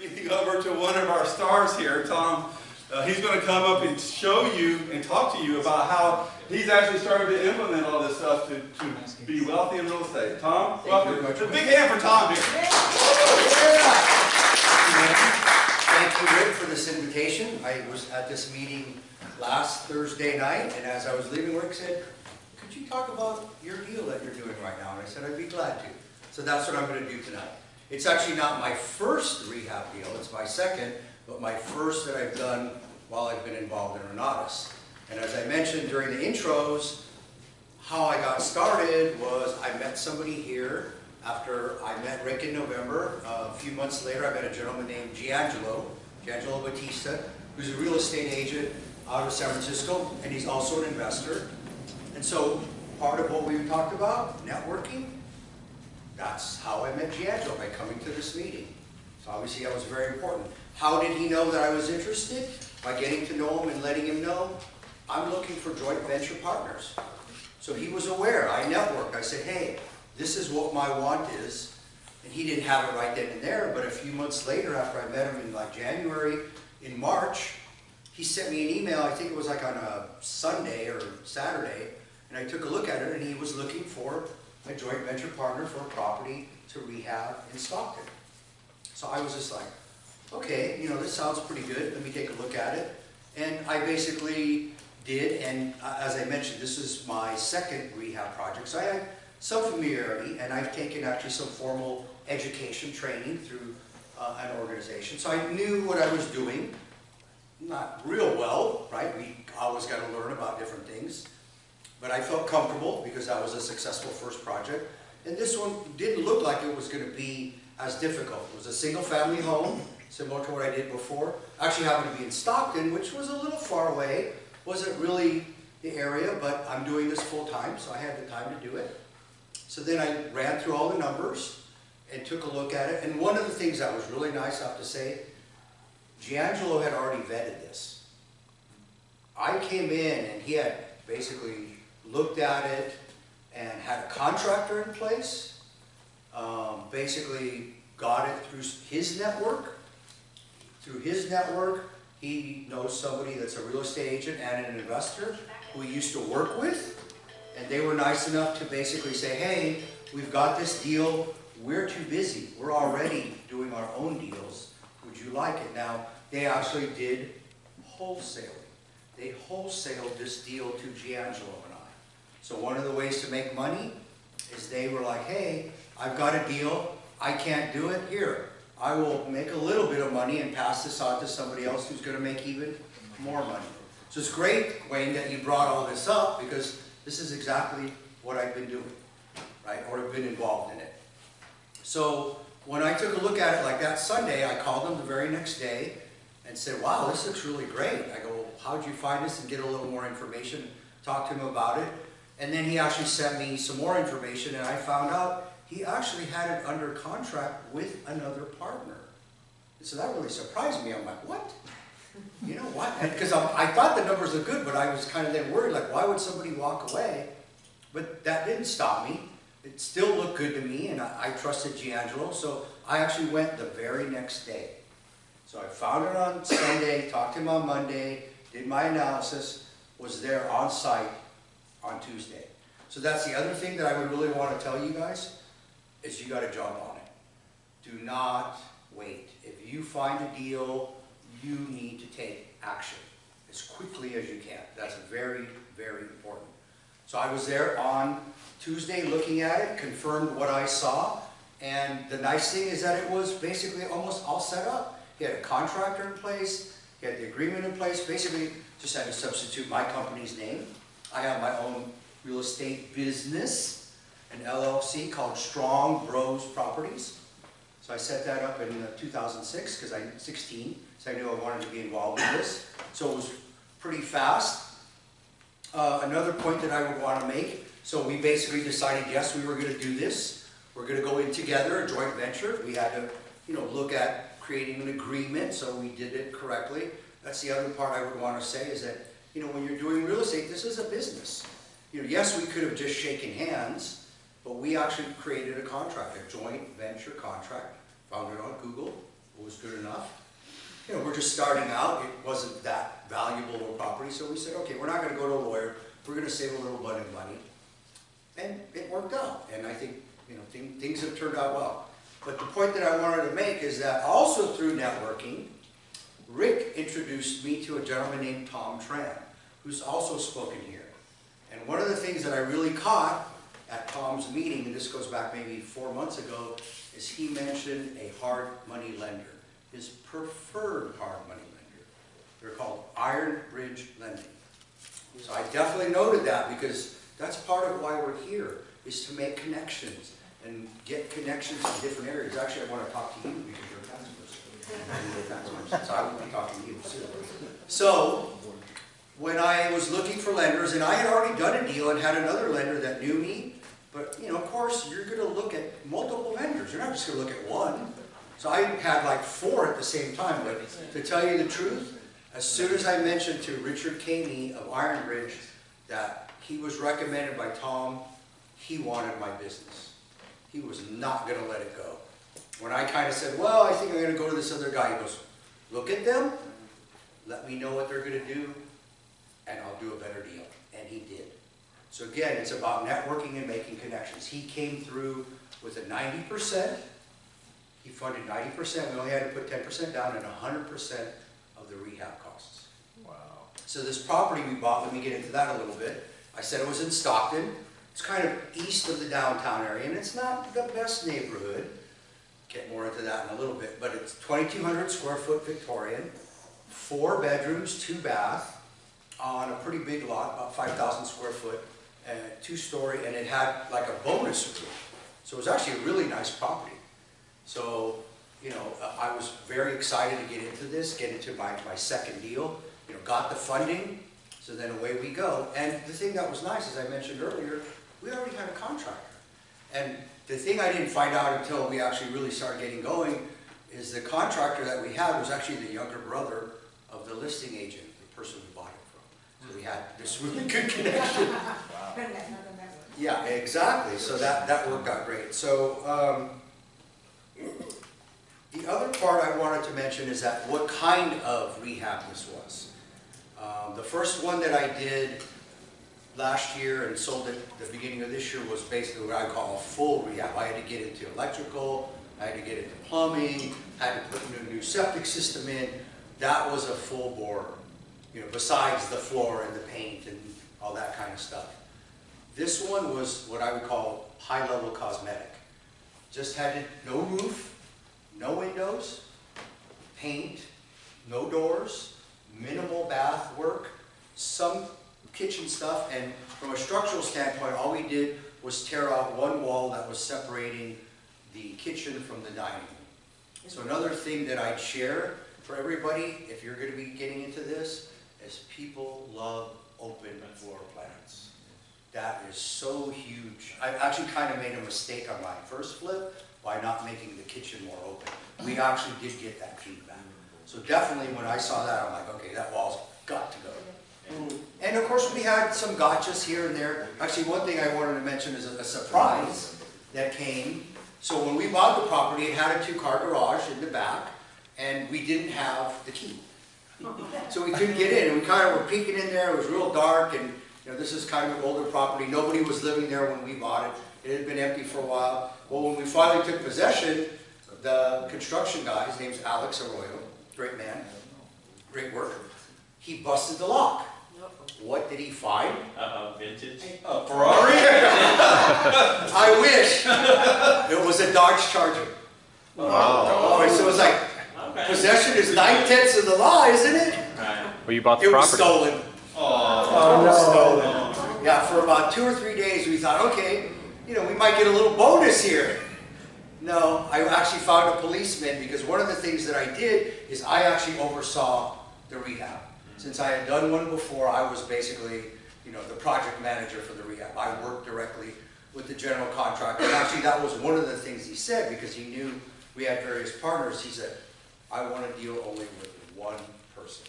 everything over to one of our stars here, Tom. He's going to come up and show you and talk to you about how he's actually started to implement all this stuff to be wealthy in real estate. Tom, welcome. A big hand for Tom here. Thank you, Rick, for this invitation. I was at this meeting last Thursday night, and as I was leaving, Rick said, could you talk about your deal that you're doing right now? And I said, I'd be glad to. So that's what I'm going to do tonight. It's actually not my first rehab deal, it's my second, but my first that I've done while I've been involved in Renatus. And as I mentioned during the intros, how I got started was I met somebody here after I met Rick in November. A few months later, I met a gentleman named Giangelo Batista, who's a real estate agent out of San Francisco, and he's also an investor. And so part of what we talked about, networking, that's how I met Giangelo, by coming to this meeting. So obviously that was very important. How did he know that I was interested? By getting to know him and letting him know, I'm looking for joint venture partners. So he was aware. I networked. I said, hey, this is what my want is. And he didn't have it right then and there, but a few months later, after I met him in like January, in March, he sent me an email, I think it was like on a Sunday or Saturday, and I took a look at it, and he was looking for a joint venture partner for a property to rehab in Stockton. So I was just like, okay, you know, this sounds pretty good. Let me take a look at it. And I basically did, and as I mentioned, this is my second rehab project. So I had some familiarity, and I've taken actually some formal education training through an organization. So I knew what I was doing, not real well, right? We always got to learn about different things. But I felt comfortable because that was a successful first project. And this one didn't look like it was going to be as difficult. It was a single family home, similar to what I did before. Actually happened to be in Stockton, which was a little far away. Wasn't really the area, but I'm doing this full time, so I had the time to do it. So then I ran through all the numbers and took a look at it. And one of the things that was really nice, I have to say, Giangelo had already vetted this. I came in and he had basically looked at it and had a contractor in place, basically got it through his network. Through his network, he knows somebody that's a real estate agent and an investor who he used to work with, and they were nice enough to basically say, hey, we've got this deal, we're too busy, we're already doing our own deals, would you like it? Now, they actually did wholesaling. They wholesaled this deal to Giangelo and I. So one of the ways to make money is they were like, hey, I've got a deal, I can't do it, here. I will make a little bit of money and pass this on to somebody else who's going to make even more money. So it's great, Wayne, that you brought all this up, because this is exactly what I've been doing, right, or have been involved in it. So when I took a look at it like that Sunday, I called him the very next day and said, wow, this looks really great. I go, how'd you find this? And get a little more information, talk to him about it. And then he actually sent me some more information, and I found out he actually had it under contract with another partner. So that really surprised me. I'm like, what? You know what? Because I thought the numbers looked good, but I was kind of then worried, like, why would somebody walk away? But that didn't stop me. It still looked good to me, and I trusted Giangelo, so I actually went the very next day. So I found it on Sunday, talked to him on Monday, did my analysis, was there on site on Tuesday. So that's the other thing that I would really want to tell you guys, is you got to jump on it. Do not wait. If you find a deal, you need to take action as quickly as you can. That's very, very important. So I was there on Tuesday looking at it, confirmed what I saw, and the nice thing is that it was basically almost all set up. He had a contractor in place, he had the agreement in place, basically just had to substitute my company's name. I have my own real estate business, an LLC called Strong Bros Properties. So I set that up in 2006, because I'm 16, so I knew I wanted to be involved in this. So it was pretty fast. Another point that I would want to make, so we basically decided, yes, we were going to do this. We're going to go in together, a joint venture. We had to, look at creating an agreement, so we did it correctly. That's the other part I would want to say, is that, when you're doing real estate, this is a business. Yes, we could have just shaken hands, but we actually created a contract, a joint venture contract, found it on Google, it was good enough. You know, we're just starting out, it wasn't that valuable of a property, so we said, okay, we're not gonna go to a lawyer, we're gonna save a little bit of money. And it worked out, and I think, you know, things have turned out well. But the point that I wanted to make is that also through networking, Rick introduced me to a gentleman named Tom Tran, who's also spoken here. And one of the things that I really caught at Tom's meeting, and this goes back maybe 4 months ago, is he mentioned a hard money lender, his preferred hard money lender. They're called Iron Bridge Lending. So I definitely noted that because that's part of why we're here, is to make connections and get connections in different areas. Actually, I want to talk to you because you're a tax person. So I will be talking to you soon. So when I was looking for lenders, and I had already done a deal and had another lender that knew me, but you know, of course, you're going to look at multiple vendors. You're not just going to look at one. So I had like 4 at the same time. But to tell you the truth, as soon as I mentioned to Richard Caney of Iron Bridge that he was recommended by Tom, he wanted my business. He was not going to let it go. When I kind of said, well, I think I'm going to go to this other guy, he goes, look at them, let me know what they're going to do, and I'll do a better deal. And he did. So again, it's about networking and making connections. He came through with a 90%. He funded 90%. We only had to put 10% down and 100% of the rehab costs. Wow. So this property we bought, let me get into that a little bit. I said it was in Stockton. It's kind of east of the downtown area, and it's not the best neighborhood. Get more into that in a little bit, but it's 2,200 square foot Victorian, 4 bedrooms, 2 bath, on a pretty big lot, about 5,000 square foot, and 2-story, and it had like a bonus room. So it was actually a really nice property. So, you know, I was very excited to get into this, get into my second deal, you know, got the funding, so then away we go. And the thing that was nice, as I mentioned earlier, we already had a contractor. And the thing I didn't find out until we actually really started getting going is the contractor that we had was actually the younger brother of the listing agent, the person we bought it from. So we had this really good connection. Wow. Yeah, exactly. So that worked out great. So the other part I wanted to mention is that what kind of rehab this was. The first one that I did last year and sold at the beginning of this year was basically what I call a full rehab. I had to get into electrical, I had to get into plumbing, had to put a new septic system in. That was a full bore, you know, besides the floor and the paint and all that kind of stuff. This one was what I would call high-level cosmetic. Just had no roof, no windows, paint, no doors, minimal bath work, some kitchen stuff, and from a structural standpoint, all we did was tear out one wall that was separating the kitchen from the dining room. So another thing that I'd share for everybody, if you're going to be getting into this, is people love open floor plans. That is so huge. I actually kind of made a mistake on my first flip by not making the kitchen more open. We actually did get that feedback. So definitely when I saw that, I'm like, okay, that wall's got to go. And of course we had some gotchas here and there. Actually, one thing I wanted to mention is a surprise that came. So when we bought the property, it had a 2-car garage in the back, and we didn't have the key. So we couldn't get in, and we kind of were peeking in there. It was real dark, and you know, this is kind of an older property. Nobody was living there when we bought it. It had been empty for a while. Well, when we finally took possession, the construction guy, his name's Alex Arroyo, great man, great work, he busted the lock. What did he find? Vintage. A Ferrari? I wish. It was a Dodge Charger. Wow. Oh, so it was like, possession is 9/10 of the law, isn't it? Right. Well, you bought the It was property. stolen. Oh, It was stolen. Yeah, for about 2 or 3 days we thought, okay, you know, we might get a little bonus here. No, I actually found a policeman because one of the things that I did is I actually oversaw the rehab. Since I had done one before, I was basically, you know, the project manager for the rehab. I worked directly with the general contractor. And actually, that was one of the things he said because he knew we had various partners. He said, I want to deal only with one person.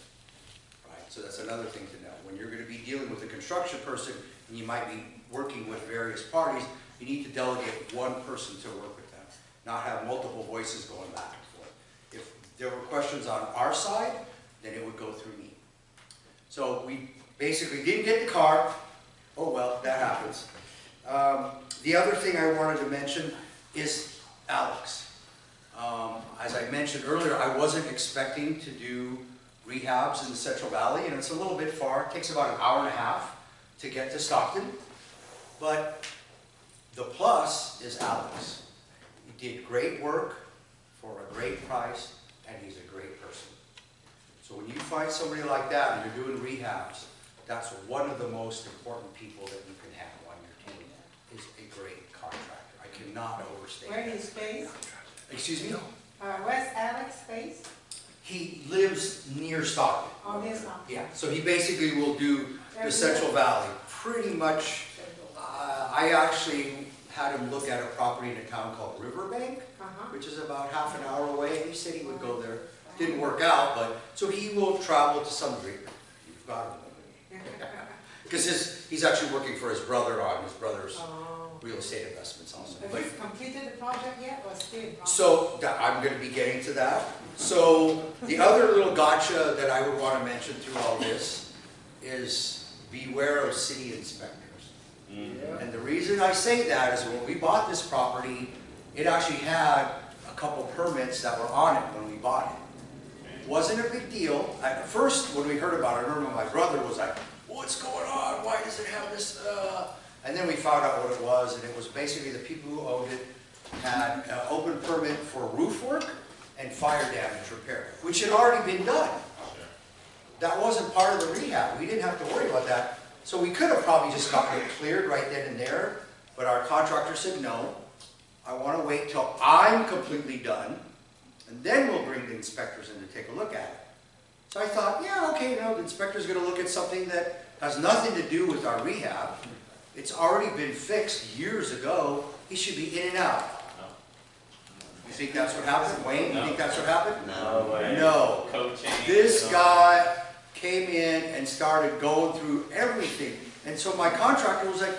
Right? So that's another thing to know. When you're going to be dealing with a construction person and you might be working with various parties, you need to delegate one person to work with them, not have multiple voices going back and forth. If there were questions on our side, then it would go through me. So we basically didn't get the car. Oh well, that happens. The other thing I wanted to mention is Alex. As I mentioned earlier, I wasn't expecting to do rehabs in the Central Valley, and it's a little bit far. It takes about an hour and a half to get to Stockton. But the plus is Alex. He did great work for a great price, and he's a great person. So when you find somebody like that and you're doing rehabs, that's one of the most important people that you can have on your team, is a great contractor. I cannot overstate Where that. is based? Excuse me? Where's Alex based? He lives near Stockton. Oh, this one. Yeah, so he basically will do the Central Valley, pretty much. I actually had him look at a property in a town called Riverbank, which is about half an hour away. He said he would go there. Didn't work out, but, so he will travel to some degree. You've got him. Because he's actually working for his brother on his brother's real estate investments also. Have But- you completed the project yet, or still in progress? So, I'm gonna be getting to that. So, the other little gotcha that I would wanna mention through all this is beware of city inspectors. And the reason I say that is when we bought this property, it actually had a couple permits that were on it when we bought it. Wasn't a big deal. At first, when we heard about it, I remember my brother was like, what's going on? Why does it have this? And then we found out what it was, and it was basically the people who owned it had an open permit for roof work and fire damage repair, which had already been done. That wasn't part of the rehab. We didn't have to worry about that. So we could have probably just gotten it cleared right then and there, but our contractor said, no, I want to wait till I'm completely done, and then we'll bring the inspectors in to take a look at it. So I thought, yeah, okay, you know, the inspector's going to look at something that has nothing to do with our rehab. It's already been fixed years ago. He should be in and out. You think that's what happened? Wayne, you think that's what happened? No way. No. Coaching. This guy came in and started going through everything. And so my contractor was like,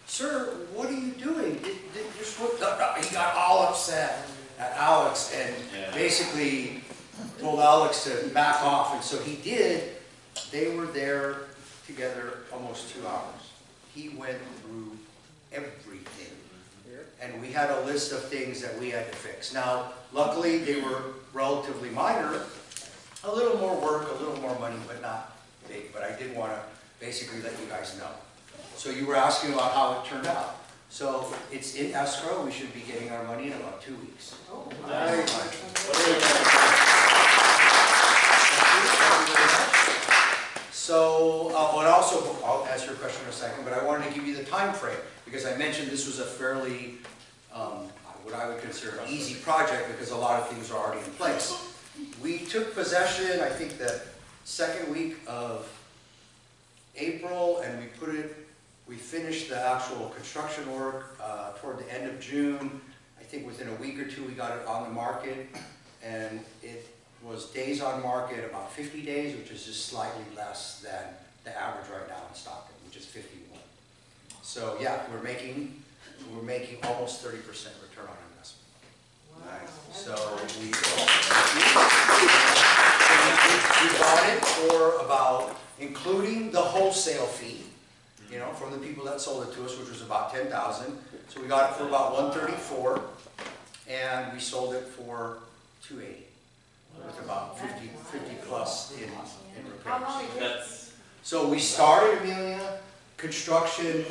sir, what are you doing? He got all upset at Alex and basically told Alex to back off. And so he did. They were there together almost 2 hours. He went through everything. And we had a list of things that we had to fix. Now, luckily, they were relatively minor. A little more work, a little more money, but not big. But I did want to basically let you guys know. So you were asking about how it turned out. So it's in escrow. We should be getting our money in about 2 weeks. Oh, Very So, and also, I'll answer your question in a second, but I wanted to give you the time frame because I mentioned this was a fairly, what I would consider an easy project because a lot of things are already in place. We took possession, I think, the second week of April, and we finished the actual construction work toward the end of June. I think within a week or two we got it on the market, and it was days on market about 50 days, which is just slightly less than the average right now in Stockton, which is 51. So yeah, we're making almost 30% return on investment. wow. So we bought it for about, including the wholesale fee, you know, from the people that sold it to us, which was about $10,000. So we got it for about $134, and we sold it for $280, with about 50 plus in How long repairs. it takes? That's So we started, Amelia, construction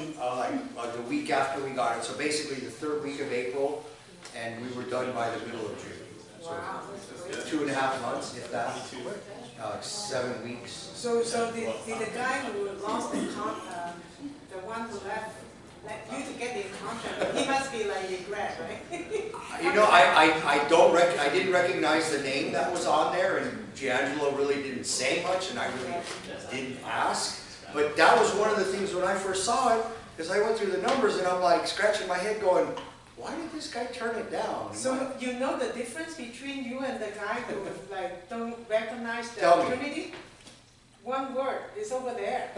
like the week after we got it. So basically the third week of April, and we were done by the middle of June. So Wow, that's great. 2.5 months, if that, 7 weeks. So did the guy who lost the the one who left you to get the contract, he must be like regret, right? You know, I didn't recognize the name that was on there, and Giangelo really didn't say much, and I really didn't ask. But that was one of the things when I first saw it, because I went through the numbers and I'm like scratching my head going, why did this guy turn it down? So you know the difference between you and the guy who like don't recognize the Tell me. opportunity? One word, it's over there.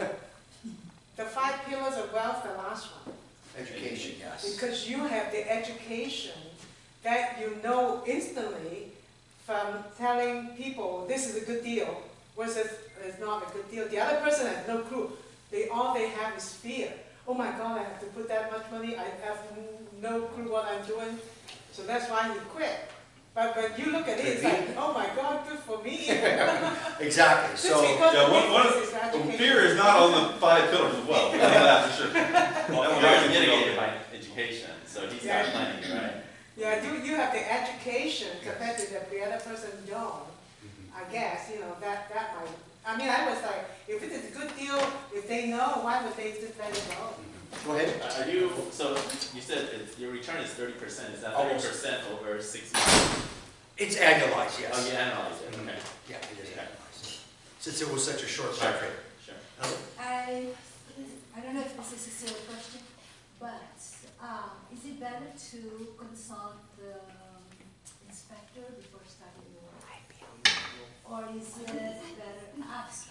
The 5 pillars of wealth, the last one. Education, yes. Because you have the education that you know instantly from telling people this is a good deal versus it's not a good deal. The other person has no clue. All they have is fear. Oh my God, I have to put that much money. I have no clue what I'm doing. So that's why he quit. But when you look at it, it's like, oh my God, good for me. Exactly, Just so, because Yeah, the business is education. fear is not on the 5 pillars as well. We know that for sure. Well, That fear was is mitigated mitigated. by education, so he's Yeah. got money, right? Yeah, you have the education compared to the other person don't. I guess, that might, I mean, I was like, if it is a good deal, if they know, why would they just let it go? go ahead. Are you, so you said your return is 30%, is that 30% Almost. over 6 months? It's annualized, yes. Oh, you analyze it, okay. Yeah, it is Okay. annualized. Since it was such a short Sure. time frame. Sure. I don't know if this is a silly question, but is it better to consult the inspector before starting the work? Or is it better ask?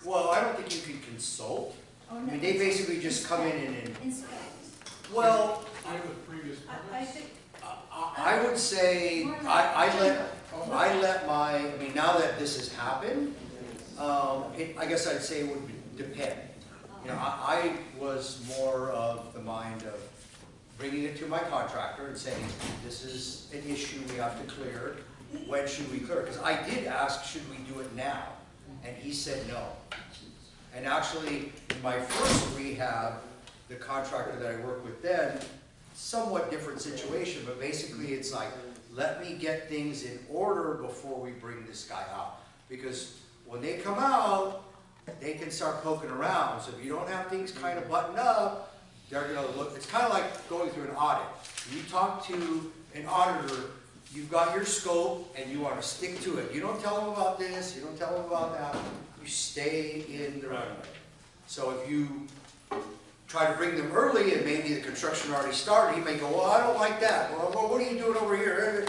Well, I don't think you can consult. Or I no, mean, they basically just come in and, inspect? well, I think, I would say, I let my, I mean, now that this has happened, I guess I'd say it would depend. I was more of the mind of bringing it to my contractor and saying, this is an issue we have to clear. When should we clear it? Because I did ask, should we do it now? And he said no. And actually, in my first rehab, the contractor that I worked with then, somewhat different situation, but basically it's like, let me get things in order before we bring this guy out. Because when they come out, they can start poking around. So if you don't have things kind of buttoned up, they're gonna look, it's kind of like going through an audit. You talk to an auditor, you've got your scope and you want to stick to it. You don't tell them about this, you don't tell them about that, you stay in the runway. So if you try to bring them early and maybe the construction already started, he may go, well, I don't like that. Well, what are you doing over here?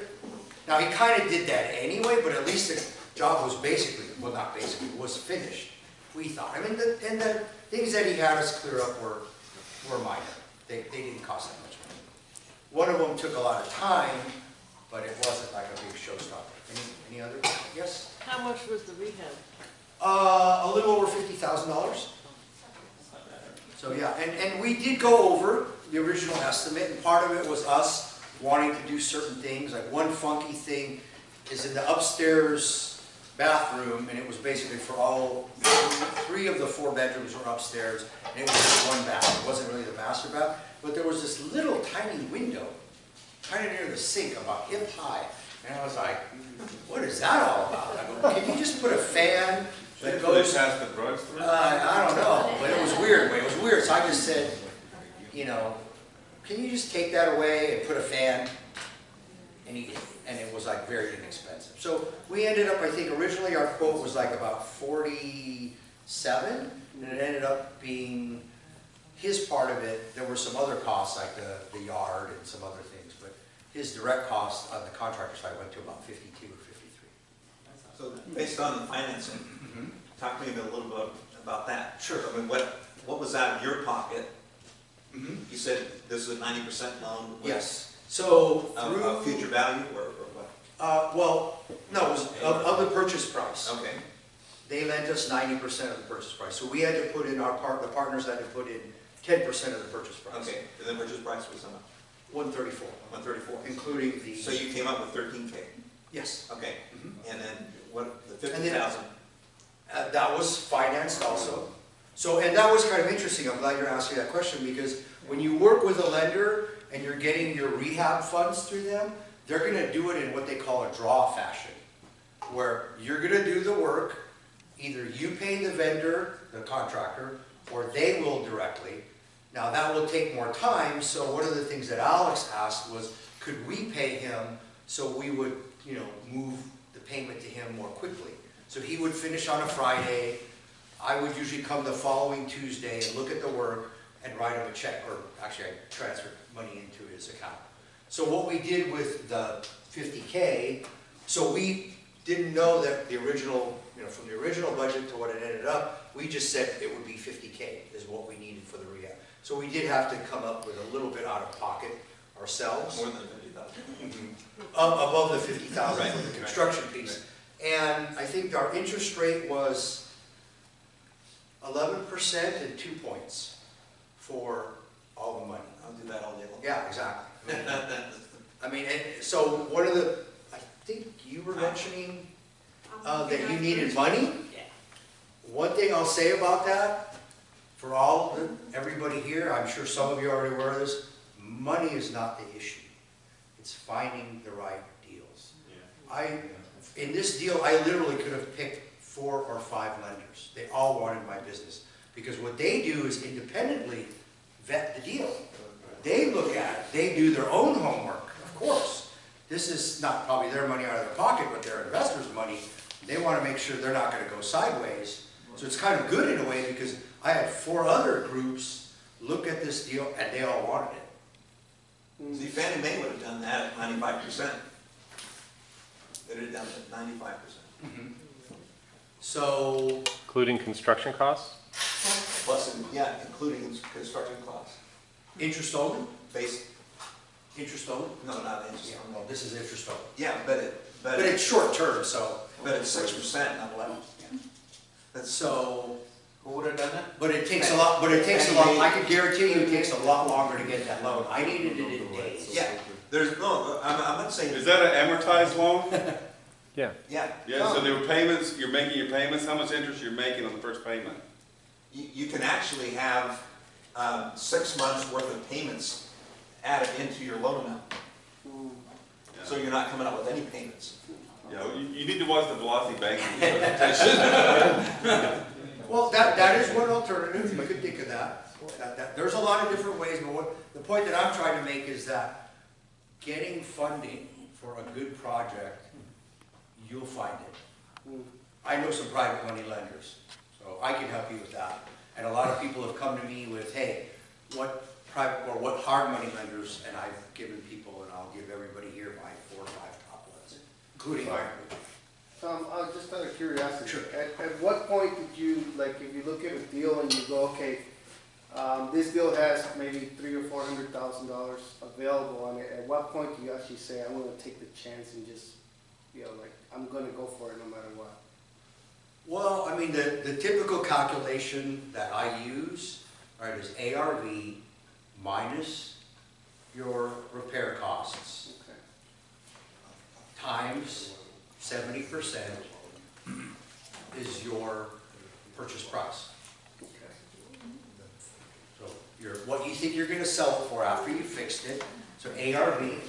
Now, he kind of did that anyway, but at least the job was basically, well, not basically, was finished, we thought. I mean, and the things that he had us clear up were minor. They didn't cost that much money. One of them took a lot of time, but it wasn't like a big showstopper. Any other? Yes? How much was the rehab? A little over $50,000. So yeah, and we did go over the original estimate, and part of it was us wanting to do certain things. Like one funky thing is in the upstairs bathroom, and it was basically for all, 3 of the 4 bedrooms were upstairs, and it was just one bath. It wasn't really the master bath, but there was this little tiny window, kind of near the sink, about hip high. And I was like, what is that all about? I go, can you just put a fan that goes past the drugstore? I don't know, but it was weird. It was weird, so I just said, can you just take that away and put a fan? And he did, and it was like very inexpensive. So we ended up, I think originally our quote was like about 47, and it ended up being his part of it. There were some other costs like the yard and some other things, but his direct cost on the contractor side went to about 52 or 53. So based on the financing, talk to me a little bit about that. Sure. I mean, what was out of your pocket? Mm-hmm. You said this is a 90% loan with Yes. So of future value or what? well, no, it was of the purchase price. Okay. They lent us 90% of the purchase price. So we had to put in the partners had to put in 10% of the purchase price. Okay. And the purchase price was how much? 134, 134. including the. So you came up with 13K. Yes. Okay. And then what? The And then- 50,000. That was financed also. So, and that was kind of interesting. I'm glad you're asking that question because when you work with a lender and you're getting your rehab funds through them, they're going to do it in what they call a draw fashion, where you're going to do the work, either you pay the vendor, the contractor, or they will directly. Now that will take more time, so one of the things that Alex asked was, could we pay him so we would, move the payment to him more quickly? So he would finish on a Friday, I would usually come the following Tuesday and look at the work and write him a check, or actually I transferred money into his account. So what we did with the 50K, so we didn't know that the original, from the original budget to what it ended up, we just said it would be 50K is what we needed for the rehab. So we did have to come up with a little bit out of pocket ourselves. More than 50,000. Above the 50,000 for the Right. construction piece. And I think our interest rate was 11% and 2 points for all the money. I'll do that all day long. Yeah, exactly. I mean, and so one of the, I think you were mentioning that you needed money. Yeah. One thing I'll say about that, for all, everybody here, I'm sure some of you are already aware of this, money is not the issue. It's finding the right deals. In this deal, I literally could have picked 4 or 5 lenders. They all wanted my business. Because what they do is independently vet the deal. They look at it, they do their own homework, of course. This is not probably their money out of their pocket, but their investors' money. They want to make sure they're not going to go sideways. So it's kind of good in a way because I had 4 other groups look at this deal and they all wanted it. See, Fannie Mae would have done that at 95%. They'd have done it at 95%. So, Including construction costs? Plus, yeah, including construction costs. interest only? Base, Interest only? no, not interest Yeah, only. well, this is interest only. Yeah, but But it's short term, so. it's 6%, not 11. That's, So, who would have done that? but it takes a lot, I can guarantee you it takes a lot longer to get that loan. I needed it in days. Yeah, there's, no, I'm not saying. Is that an amortized loan? Yeah. Yeah. Yeah, so there were payments, you're making your payments, how much interest you're making on the first payment? You can actually have 6 months worth of payments added into your loan amount. So you're not coming up with any payments. Yeah, you need to watch the Velocity Banking presentation. Well, that is one alternative, you could think of that. There's a lot of different ways, but the point that I'm trying to make is that getting funding for a good project, you'll find it. I know some private money lenders, so I can help you with that. And a lot of people have come to me with, hey, what private, or what hard money lenders, and I've given people, and I'll give everybody here my 4 or 5 top ones, including mine. Tom, just out of curiosity, Sure. at what point did you, like, if you look at a deal and you go, okay, this deal has maybe $300,000 or $400,000 available on it, at what point do you actually say, I'm gonna take the chance and just, you know, like, I'm gonna go for it no matter what? Well, I mean, the typical calculation that I use, right, is ARV minus your repair costs Okay. times 70% is your purchase price. Okay. So what you think you're gonna sell it for after you fixed it, so ARV,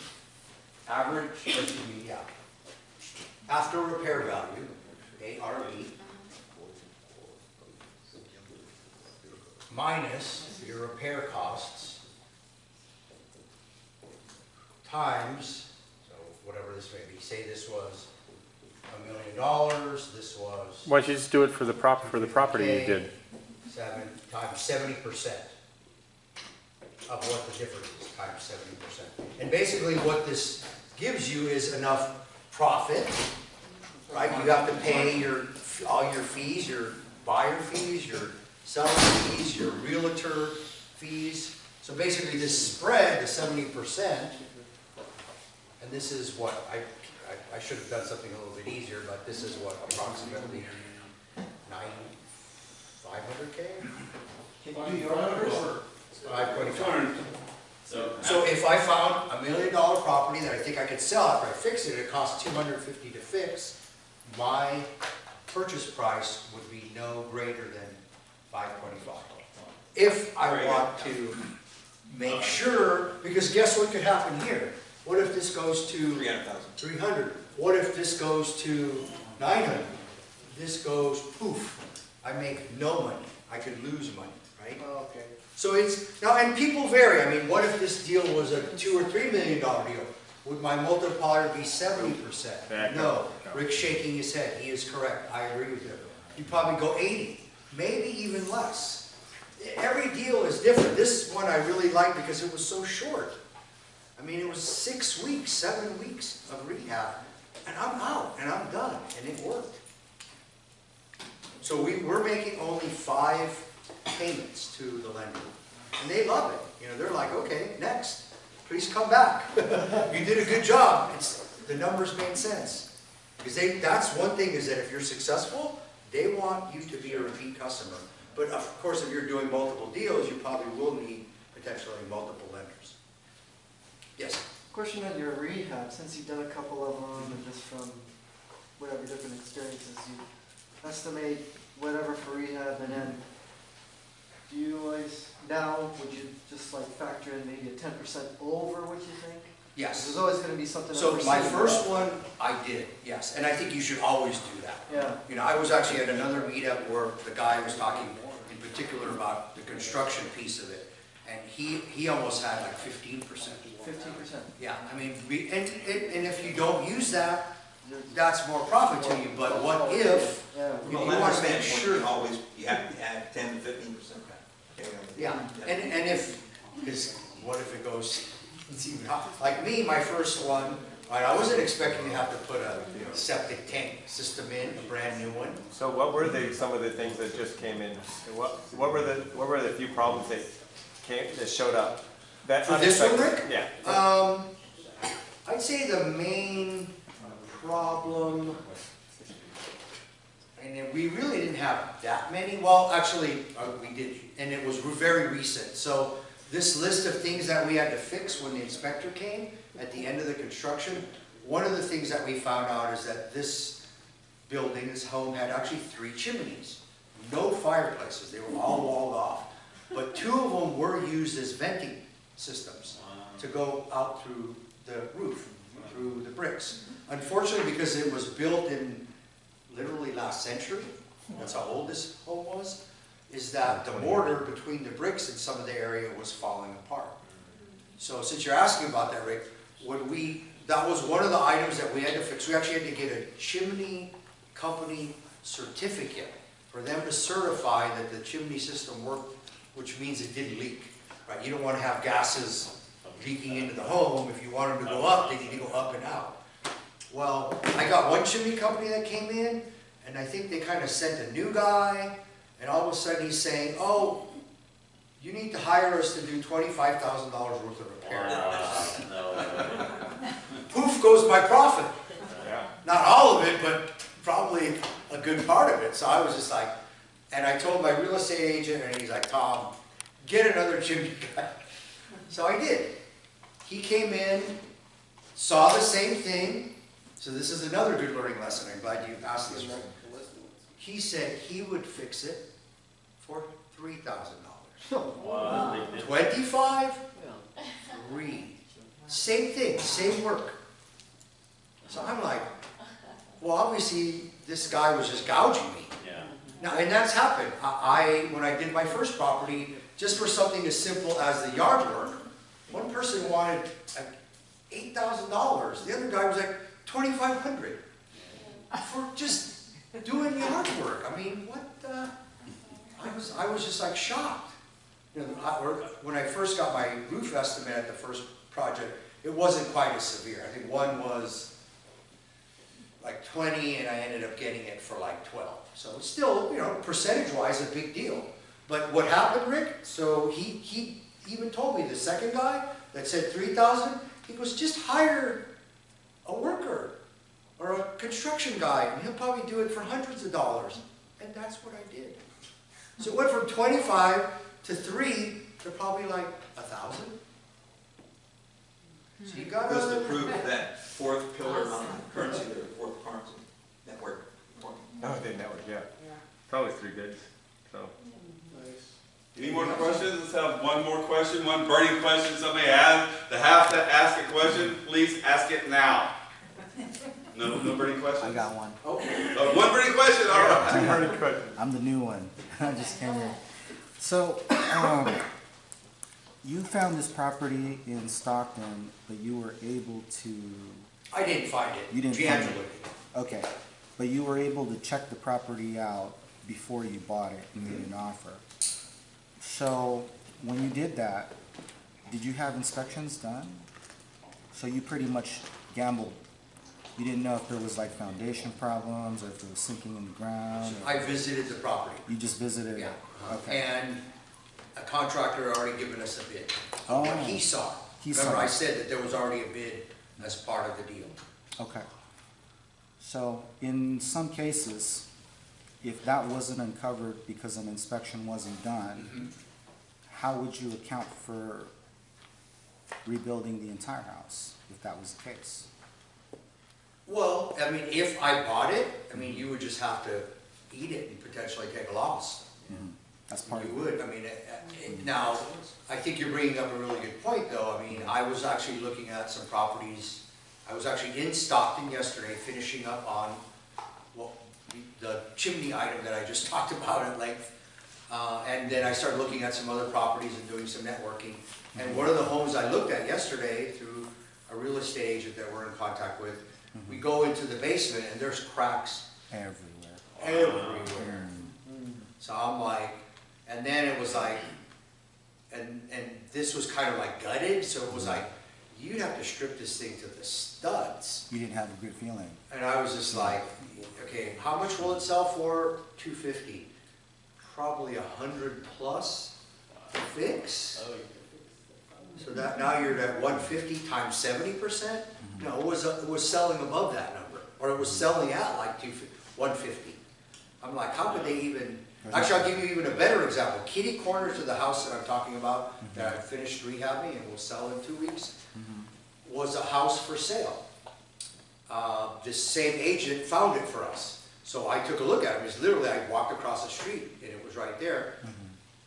average, or excuse me, yeah, after repair value, ARV, minus your repair costs, times, so whatever this may be, say this was $1 million, this was Why don't you just do it for the property you did? 7 times 70% of what the difference is, times 70%. And basically what this gives you is enough profit, right? You have to pay all your fees, your buyer fees, your seller fees, your realtor fees. So basically this spread, the 70%, and this is what, I should have done something a little bit easier, but this is what, approximately 500K? Can you do your numbers? 525. So if I found $1 million property that I think I could sell after I fix it, it costs $250 to fix, my purchase price would be no greater than 525. If I want to make sure, because guess what could happen here? What if this goes to 300,000. 300? What if this goes to 900? This goes poof. I make no money. I could lose money, right? Oh, okay. So it's, now, and people vary. I mean, what if this deal was a $2 or $3 million deal? Would my multiplier be 70%? No. Rick's shaking his head. He is correct. I agree with him. You'd probably go 80, maybe even less. Every deal is different. This one I really like because it was so short. I mean, it was 6 weeks, 7 weeks of rehab, and I'm out, and I'm done, and it worked. So we're making only 5 payments to the lender, and they love it. You know, they're like, okay, next. please come back. You did a good job. The numbers made sense. Because that's one thing, is that if you're successful, they want you to be a repeat customer. But of course, if you're doing multiple deals, you probably will need potentially multiple lenders. Yes? Question on your rehab, since you've done a couple of them, and just from whatever different experiences, you estimate whatever for rehab, and then do you always, now, would you just like factor in maybe a 10% over what you think? Yes. There's always gonna be something. So my unforeseen. first one, I did, yes. And I think you should always do that. Yeah, You know, I was actually at another meetup where the guy was talking in particular about the construction piece of it. And he almost had like 15%. 15%. Yeah, I mean, and if you don't use that, that's more profit to you, but what if, Yeah. you From a wanna lender's make standpoint, sure. you always, you have to add 10 to 15%. Yeah, and if, because what if it goes, it's even hot? Like me, my first one, I wasn't expecting to have to put a septic tank system in, a brand new one. So what were some of the things that just came in? What were the few problems that showed up? That For this one, unexpected- Rick? Yeah. I'd say the main problem, and then we really didn't have that many, well, actually, we did, and it was very recent. So this list of things that we had to fix when the inspector came at the end of the construction, one of the things that we found out is that this building, this home, had actually 3 chimneys. No fireplaces, they were all walled off. But 2 of them were used as venting systems to go out through the roof, through the bricks. Unfortunately, because it was built in literally last century, that's how old this home was, is that the mortar between the bricks in some of the area was falling apart. So since you're asking about that, Rick, that was one of the items that we had to fix. We actually had to get a chimney company certificate for them to certify that the chimney system worked, which means it didn't leak, right? You don't want to have gases leaking into the home. If you want them to go up, they need to go up and out. Well, I got one chimney company that came in, and I think they kind of sent a new guy, and all of a sudden he's saying, oh, you need to hire us to do $25,000 worth of repairs. Poof goes my profit. Yeah. Not all of it, but probably a good part of it. So I was just like, and I told my real estate agent, and he's like, Tom, get another chimney guy. So I did. He came in, saw the same thing. So this is another good learning lesson. I'm glad you asked this. He said he would fix it for $3,000. 25, 3. Same thing, same work. So I'm like, well, obviously this guy was just gouging me. Yeah. Now, and that's happened. When I did my first property, just for something as simple as the yard work, one person wanted like $8,000. The other guy was like $2,500 for just doing yard work. I mean, what? I was just like shocked. You know, when I first got my roof estimate at the first project, it wasn't quite as severe. I think one was like 20, and I ended up getting it for like 12. So it's still, you know, percentage-wise, a big deal. But what happened, Rick? So he even told me, the second guy that said 3,000, he goes, just hire a worker or a construction guy, and he'll probably do it for hundreds of dollars. And that's what I did. So it went from 25 to 3 to probably like 1,000. So you got Goes to prove that fourth pillar on currency, the fourth currency network. Oh, the network, yeah. Probably 3 bids, so. Any more questions? Let's have one more question, one burning question somebody has. To have to ask a question, please ask it now. No burning questions? I got one. Oh, One burning question, all right. I'm the new one. I just came in. So, you found this property in Stockton, but you were able to, I didn't find it. You didn't find D'Angelo it. did. okay, but you were able to check the property out before you bought it and made an offer. So, when you did that, did you have inspections done? So you pretty much gambled. You didn't know if there was like foundation problems or if it was sinking in the ground? Or I visited the property. you just visited it? Yeah. Okay. And a contractor had already given us a bid. Oh. What he saw. Remember, I saw, said that there was already a bid as part of the deal. okay. So in some cases, if that wasn't uncovered because an inspection wasn't done, how would you account for rebuilding the entire house if that was the case? Well, I mean, if I bought it, I mean, you would just have to eat it and potentially take a loss. That's part You of it. would, I mean, now, I think you're bringing up a really good point, though. I mean, I was actually looking at some properties. I was actually in Stockton yesterday, finishing up on, well, the chimney item that I just talked about at length. And then I started looking at some other properties and doing some networking. And one of the homes I looked at yesterday through a real estate agent that we're in contact with, we go into the basement and there's cracks Everywhere. everywhere. So I'm like, and then it was like, and this was kind of like gutted, so it was like, you'd have to strip this thing to the studs. You didn't have a good feeling. And I was just like, okay, how much will it sell for? $250. Probably $100 plus to fix. So that, now you're at 150 times 70%? No, it was selling above that number, or it was selling at like 150. I'm like, how could they even, actually, I'll give you even a better example. Kitty corner to the house that I'm talking about, that I finished rehabbing and will sell in 2 weeks, was a house for sale. This same agent found it for us. So I took a look at it. It was literally, I walked across the street and it was right there.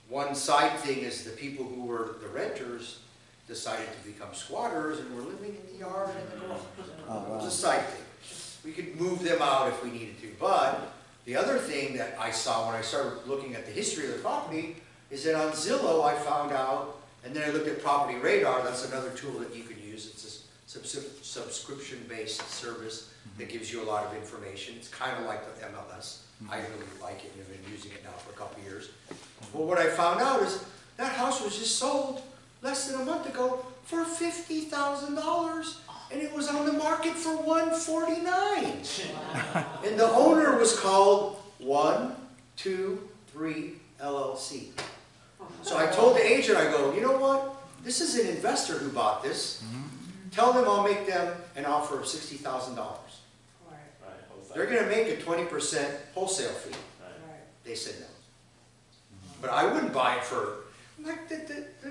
One side thing is the people who were the renters decided to become squatters and were living in the yard and the garage. It was a side thing. We could move them out if we needed to. But the other thing that I saw when I started looking at the history of the property is that on Zillow I found out, and then I looked at Property Radar, that's another tool that you can use. It's a subscription-based service that gives you a lot of information. It's kind of like the MLS. I really like it and I've been using it now for a couple of years. Well, what I found out is that house was just sold less than a month ago for $50,000, and it was on the market for $149. And the owner was called 123 LLC. So I told the agent, I go, you know what? This is an investor who bought this. Tell them I'll make them an offer of $60,000. They're going to make a 20% wholesale fee. They said no. But I wouldn't buy it for, like,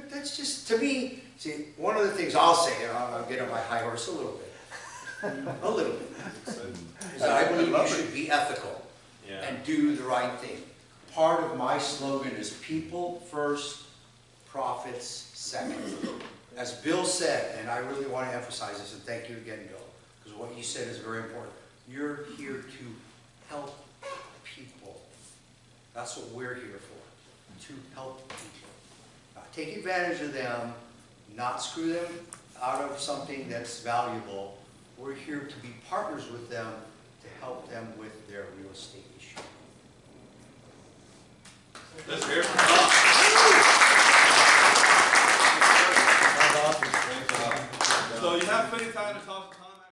that's just, to me, see, one of the things I'll say, and I'll get on my high horse a little bit, is that I believe you should be ethical and do the right thing. Part of my slogan is people first, profits second. As Bill said, and I really want to emphasize this, and thank you again, Bill, because what you said is very important. You're here to help people. That's what we're here for, to help people. Not take advantage of them, not screw them out of something that's valuable. We're here to be partners with them to help them with their real estate issue. Let's hear it from Tom.